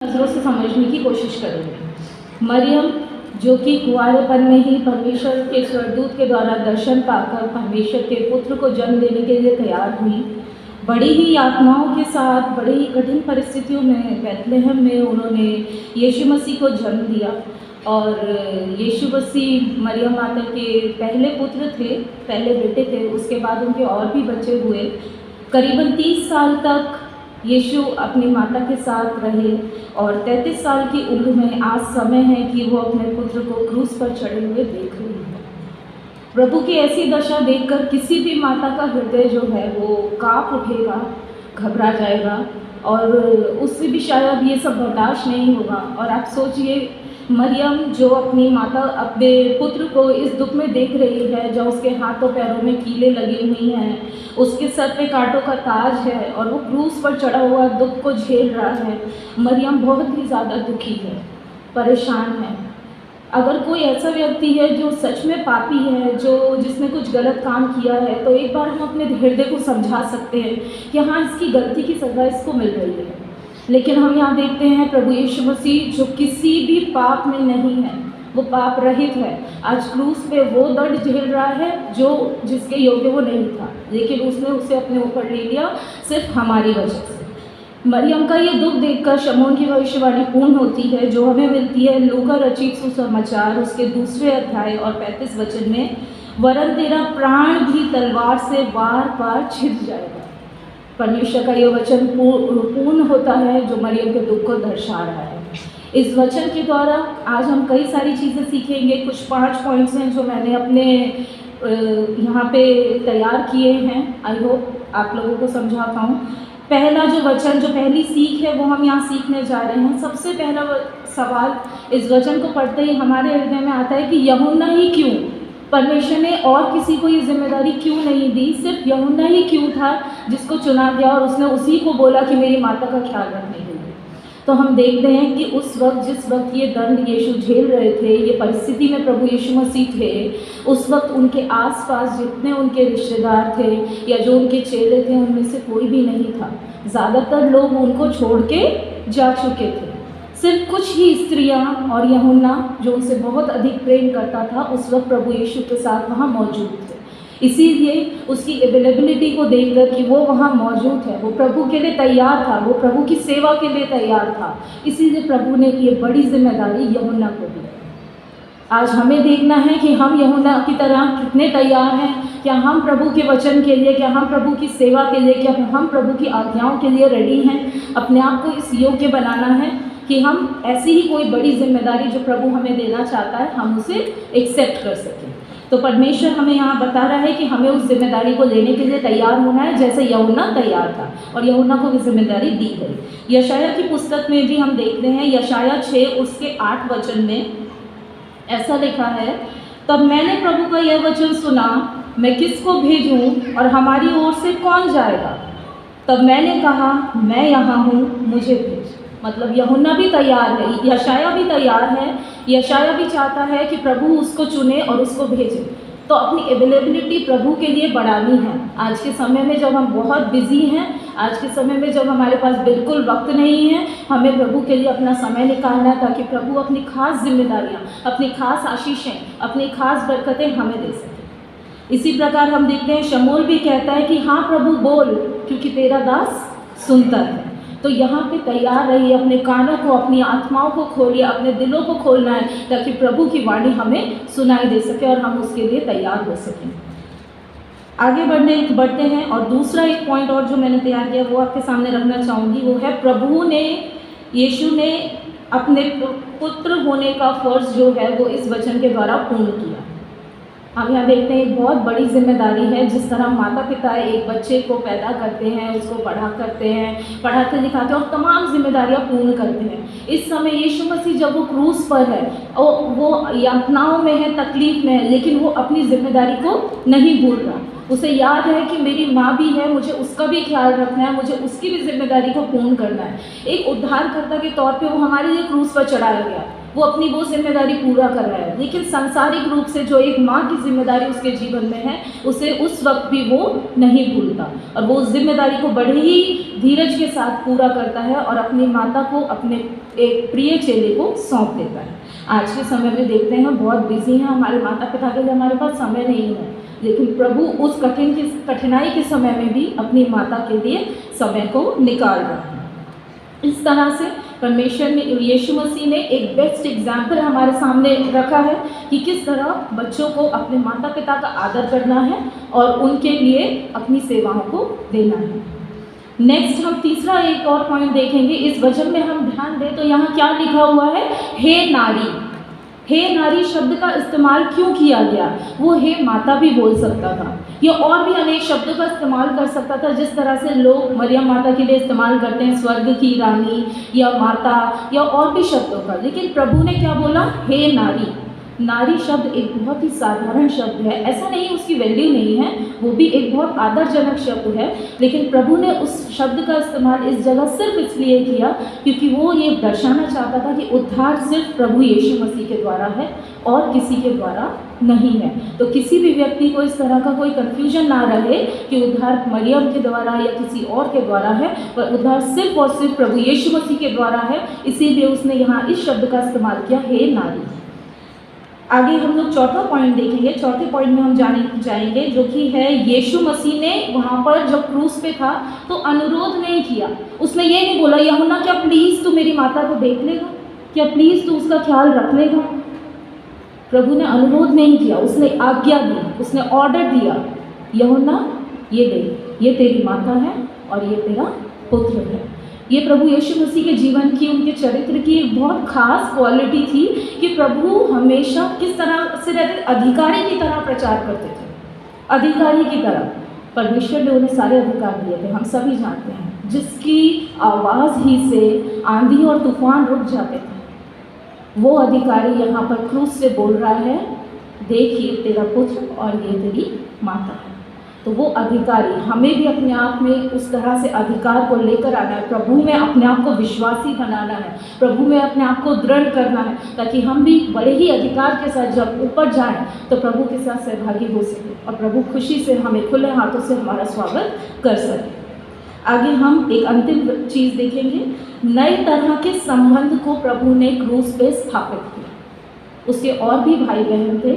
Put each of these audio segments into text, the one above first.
नज़रों से समझने की कोशिश करेंगे। मरियम जो कि कुंवारेपन में ही परमेश्वर के स्वर्गदूत के द्वारा दर्शन पाकर परमेश्वर के पुत्र को जन्म देने के लिए तैयार हुई, बड़ी ही यातनाओं के साथ बड़ी ही कठिन परिस्थितियों में बैतलहम में उन्होंने यीशु मसीह को जन्म दिया। और यीशु मसीह मरियम माता के पहले पुत्र थे, पहले बेटे थे। उसके बाद उनके और भी बच्चे हुए। करीबन 30 साल तक यीशु अपनी माता के साथ रहे और 33 साल की उम्र में आज समय है कि वो अपने पुत्र को क्रूस पर चढ़े हुए देख रही है। प्रभु की ऐसी दशा देखकर किसी भी माता का हृदय जो है वो कांप उठेगा, घबरा जाएगा और उससे भी शायद ये सब बर्दाश्त नहीं होगा। और आप सोचिए, मरियम जो अपनी माता अपने पुत्र को इस दुख में देख रही है, जो उसके हाथों पैरों में कीलें लगी हुई हैं, उसके सर पे कांटों का ताज है और वो क्रूस पर चढ़ा हुआ दुख को झेल रहा है। मरियम बहुत ही ज़्यादा दुखी है, परेशान है। अगर कोई ऐसा व्यक्ति है जो सच में पापी है, जो जिसने कुछ गलत काम किया है, तो एक बार हम अपने हृदय को समझा सकते हैं कि हाँ, इसकी गलती की सज़ा इसको मिल रही है। लेकिन हम यहाँ देखते हैं प्रभु यीशु मसीह जो किसी भी पाप में नहीं है, वो पाप रहित है, आज क्रूस पे वो दर्द झेल रहा है जो जिसके योग्य वो नहीं था, लेकिन उसने उसे अपने ऊपर ले लिया सिर्फ हमारी वजह से। मरियम का ये दुख देखकर शमौन की भविष्यवाणी पूर्ण होती है, जो हमें मिलती है लूका रचित सुसमाचार उसके 2 अध्याय और 35 वचन में, वरन तेरा प्राण भी तलवार से बार बार छिद जाएगा। परमेश्वर का ये वचन पूर्ण होता है जो मरियम के दुख को दर्शा रहा है। इस वचन के द्वारा आज हम कई सारी चीज़ें सीखेंगे। कुछ 5 पॉइंट्स हैं जो मैंने अपने यहाँ पे तैयार किए हैं। आई होप आप लोगों को समझा पाऊँ। पहला जो वचन, जो पहली सीख है, वो हम यहाँ सीखने जा रहे हैं। सबसे पहला सवाल इस वचन को पढ़ते ही हमारे हृदय में आता है कि यूहन्ना ही क्यों? परमेश्वर ने और किसी को ये जिम्मेदारी क्यों नहीं दी? सिर्फ यूहन्ना ही क्यों था जिसको चुना गया और उसने उसी को बोला कि मेरी माता का ख्याल रखने के लिए? तो हम देखते हैं कि उस वक्त, जिस वक्त ये दंड यीशु झेल रहे थे, ये परिस्थिति में प्रभु यीशु मसीह थे, उस वक्त उनके आसपास जितने उनके रिश्तेदार थे या जो उनके चेले थे, उनमें से कोई भी नहीं था। ज़्यादातर लोग उनको छोड़ के जा चुके थे। सिर्फ कुछ ही स्त्रियां और यूहन्ना, जो उनसे बहुत अधिक प्रेम करता था, उस वक्त प्रभु यीशु के साथ वहाँ मौजूद थे। इसीलिए उसकी अवेलेबिलिटी को देखकर कि वो वहाँ मौजूद है, वो प्रभु के लिए तैयार था, वो प्रभु की सेवा के लिए तैयार था, इसीलिए प्रभु ने ये बड़ी जिम्मेदारी यूहन्ना को दी। आज हमें देखना है कि हम यूहन्ना की तरह कितने तैयार हैं। क्या हम प्रभु के वचन के लिए, क्या हम प्रभु की सेवा के लिए, क्या हम प्रभु की आज्ञाओं के लिए रेडी हैं? अपने आप को इस योग्य बनाना है कि हम ऐसी ही कोई बड़ी जिम्मेदारी जो प्रभु हमें देना चाहता है, हम उसे एक्सेप्ट कर सकें। तो परमेश्वर हमें यहाँ बता रहा है कि हमें उस जिम्मेदारी को लेने के लिए तैयार होना है, जैसे यूहन्ना तैयार था और यूहन्ना को भी जिम्मेदारी दी गई। यशायाह की पुस्तक में भी हम देखते हैं, यशायाह 6 उसके 8 वचन में ऐसा लिखा है, तब मैंने प्रभु का यह वचन सुना, मैं किसको भेजूं और हमारी ओर से कौन जाएगा? तब मैंने कहा, मैं यहाँ हूँ, मुझे भेज। मतलब यूहन्ना भी तैयार है, यशायाह भी तैयार है। यशायाह भी चाहता है कि प्रभु उसको चुने और उसको भेजे। तो अपनी अवेलेबिलिटी प्रभु के लिए बढ़ानी है। आज के समय में जब हम बहुत बिजी हैं, आज के समय में जब हमारे पास बिल्कुल वक्त नहीं है, हमें प्रभु के लिए अपना समय निकालना है ताकि प्रभु अपनी खास जिम्मेदारियाँ, अपनी खास आशीषें, अपनी खास बरकतें हमें दे सकें। इसी प्रकार हम देखते हैं शमूएल भी कहता है कि हाँ प्रभु बोल, क्योंकि तेरा दास सुनता है। तो यहाँ पे तैयार रहिए, अपने कानों को, अपनी आत्माओं को खोलिए, अपने दिलों को खोलना है ताकि प्रभु की वाणी हमें सुनाई दे सके और हम उसके लिए तैयार हो सकें। आगे बढ़ते हैं और दूसरा एक पॉइंट और जो मैंने तैयार किया वो आपके सामने रखना चाहूँगी। वो है प्रभु ने, यीशु ने अपने पुत्र होने का फर्ज जो है वो इस वचन के द्वारा पूर्ण किया। हम यहाँ देखते हैं एक बहुत बड़ी जिम्मेदारी है। जिस तरह माता पिता एक बच्चे को पैदा करते हैं, उसको पढ़ाते लिखाते हैं और तमाम जिम्मेदारियाँ पूर्ण करते हैं। इस समय यीशु मसीह जब वो क्रूस पर है और वो यातनाओं में है, तकलीफ में है, लेकिन वो अपनी जिम्मेदारी को नहीं भूल रहा। उसे याद है कि मेरी माँ भी है, मुझे उसका भी ख्याल रखना है, मुझे उसकी भी जिम्मेदारी को पूर्ण करना है। एक उद्धारकर्ता के तौर पे वो हमारे लिए क्रूस पर चढ़ाया गया। वो अपनी वो जिम्मेदारी पूरा कर रहा है, लेकिन सांसारिक रूप से जो एक माँ की जिम्मेदारी उसके जीवन में है उसे उस वक्त भी वो नहीं भूलता और वो उस जिम्मेदारी को बड़े ही धीरज के साथ पूरा करता है और अपनी माता को अपने एक प्रिय चेले को सौंप देता है। आज के समय में देखते हैं बहुत बिजी हैं हमारे माता पिता के लिए, हमारे पास समय नहीं है, लेकिन प्रभु उस कठिनाई के समय में भी अपनी माता के लिए समय को निकाल रहा है। इस तरह से परमेश्वर ने, यीशु मसीह ने एक बेस्ट एग्जाम्पल हमारे सामने रखा है कि किस तरह बच्चों को अपने माता पिता का आदर करना है और उनके लिए अपनी सेवाओं को देना है। नेक्स्ट हम तीसरा एक और पॉइंट देखेंगे। इस वचन में हम ध्यान दें तो यहाँ क्या लिखा हुआ है, हे नारी। हे नारी शब्द का इस्तेमाल क्यों किया गया? वो हे माता भी बोल सकता था, या और भी अनेक शब्दों का इस्तेमाल कर सकता था, जिस तरह से लोग मरियम माता के लिए इस्तेमाल करते हैं, स्वर्ग की रानी या माता या और भी शब्दों का। लेकिन प्रभु ने क्या बोला, हे नारी। नारी शब्द एक बहुत ही साधारण शब्द है, ऐसा नहीं उसकी वैल्यू नहीं है, वो भी एक बहुत आदरजनक शब्द है, लेकिन प्रभु ने उस शब्द का इस्तेमाल इस जगह सिर्फ इसलिए किया क्योंकि वो ये दर्शाना चाहता था कि उद्धार सिर्फ प्रभु यीशु मसीह के द्वारा है और किसी के द्वारा नहीं है। तो किसी भी व्यक्ति को इस तरह का कोई कन्फ्यूजन ना रहे कि उद्धार मरियम के द्वारा या किसी और के द्वारा है, पर उद्धार सिर्फ और सिर्फ प्रभु यीशु मसीह के द्वारा है। इसीलिए उसने यहाँ इस शब्द का इस्तेमाल किया, हे नारी। आगे हम लोग चौथा पॉइंट देखेंगे। चौथे पॉइंट में हम जाएंगे जो कि है, यीशु मसीह ने वहाँ पर जब क्रूस पे था तो अनुरोध नहीं किया। उसने ये नहीं बोला, यूहन्ना क्या प्लीज़ तू मेरी माता को देख लेगा, क्या प्लीज़ तू उसका ख्याल रख लेगा। प्रभु ने अनुरोध नहीं किया, उसने आज्ञा दी, उसने ऑर्डर दिया, यूहन्ना ये देख, ये तेरी माता है और ये तेरा पुत्र है। ये प्रभु यीशु मसीह के जीवन की, उनके चरित्र की एक बहुत खास क्वालिटी थी कि प्रभु हमेशा किस तरह से रहते, अधिकारी की तरह प्रचार करते थे। अधिकारी की तरह परमेश्वर ने उन्हें सारे अधिकार दिए थे, हम सभी जानते हैं, जिसकी आवाज़ ही से आंधी और तूफान रुक जाते थे। वो अधिकारी यहाँ पर क्रूस से बोल रहा है, देखिए तेरा पुत्र और ये तेरी माता है। तो वो अधिकारी, हमें भी अपने आप में उस तरह से अधिकार को लेकर आना है, प्रभु में अपने आप को विश्वासी बनाना है, प्रभु में अपने आप को दृढ़ करना है, ताकि हम भी बड़े ही अधिकार के साथ जब ऊपर जाएं तो प्रभु के साथ सहभागी हो सके और प्रभु खुशी से हमें खुले हाथों से हमारा स्वागत कर सके। आगे हम एक अंतिम चीज़ देखेंगे, नए तरह के संबंध को प्रभु ने क्रूस पे स्थापित किया। उसके और भी भाई बहन थे,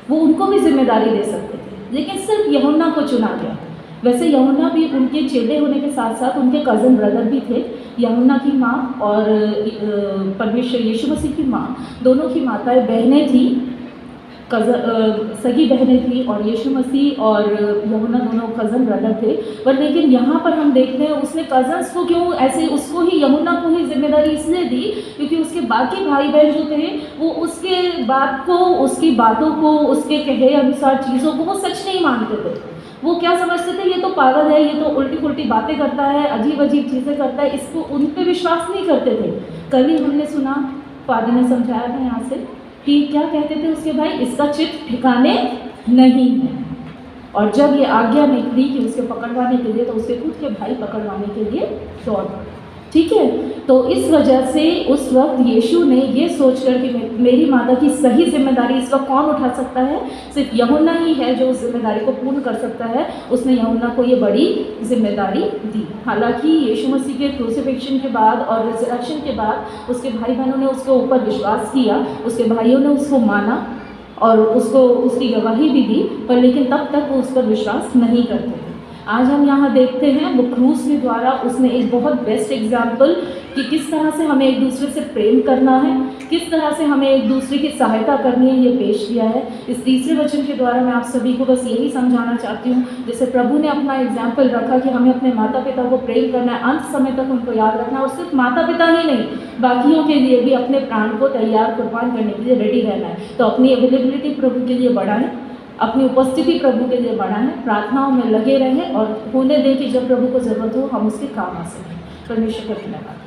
वो उनको भी जिम्मेदारी दे सकते थे, लेकिन सिर्फ यूहन्ना को चुना गया। वैसे यूहन्ना भी उनके चेले होने के साथ साथ उनके कज़न ब्रदर भी थे। यूहन्ना की माँ और परमेश्वर यीशु मसीह की माँ, दोनों की माताएं बहनें थी, सगी बहनें थी, और यीशु मसीह और यूहन्ना दोनों कज़न ब्रदर थे। पर लेकिन यहाँ पर हम देखते हैं उसने कज़न्स को क्यों ऐसे, उसको ही, यूहन्ना को ही जिम्मेदारी इसलिए दी क्योंकि उसके बाकी भाई बहन जो थे वो उसके बात को, उसकी बातों को, उसके कहे अनुसार चीज़ों को वो सच नहीं मानते थे। वो क्या समझते थे, ये तो पागल है, ये तो उल्टी पुल्टी बातें करता है, अजीब अजीब चीज़ें करता है, इसको उन पर विश्वास नहीं करते थे। कल ही हमने सुना, फादर ने समझाया था यहाँ से कि क्या कहते थे उसके भाई, इसका चित्त ठिकाने नहीं है। और जब ये आज्ञा निकली कि उसके पकड़वाने के लिए, तो उसके खुद के भाई पकड़वाने के लिए दौड़ पड़े। ठीक है, तो इस वजह से उस वक्त यीशु ने ये सोचकर कि मेरी माता की सही जिम्मेदारी इस वक्त कौन उठा सकता है, सिर्फ यूहन्ना ही है जो उस जिम्मेदारी को पूर्ण कर सकता है। उसने यूहन्ना को ये बड़ी जिम्मेदारी दी। हालांकि यीशु मसीह के क्रूसिफिक्शन के बाद और रिजरेक्शन के बाद उसके भाई बहनों ने उसके ऊपर विश्वास किया, उसके भाइयों ने उसको माना और उसको उसकी गवाही भी दी, पर लेकिन तब तक वो उस पर विश्वास नहीं करते थे। आज हम यहाँ देखते हैं वो क्रूस के द्वारा उसने एक बहुत बेस्ट एग्जाम्पल कि किस तरह से हमें एक दूसरे से प्रेम करना है, किस तरह से हमें एक दूसरे की सहायता करनी है, ये पेश किया है। इस तीसरे वचन के द्वारा मैं आप सभी को बस यही समझाना चाहती हूँ, जैसे प्रभु ने अपना एग्जाम्पल रखा कि हमें अपने माता पिता को प्रेम करना है, अंत समय तक उनको याद रखना है, और सिर्फ माता पिता ही नहीं, बाकियों के लिए भी अपने प्राण को तैयार कुर्बान करने के लिए रेडी रहना है। तो अपनी अवेलेबिलिटी प्रभु के लिए बढ़ाएं, अपनी उपस्थिति प्रभु के लिए बढ़ाएं, प्रार्थनाओं में लगे रहें और होने दें कि जब प्रभु को ज़रूरत हो हम उसके काम आ सकें। परमेश्वर का धन्यवाद।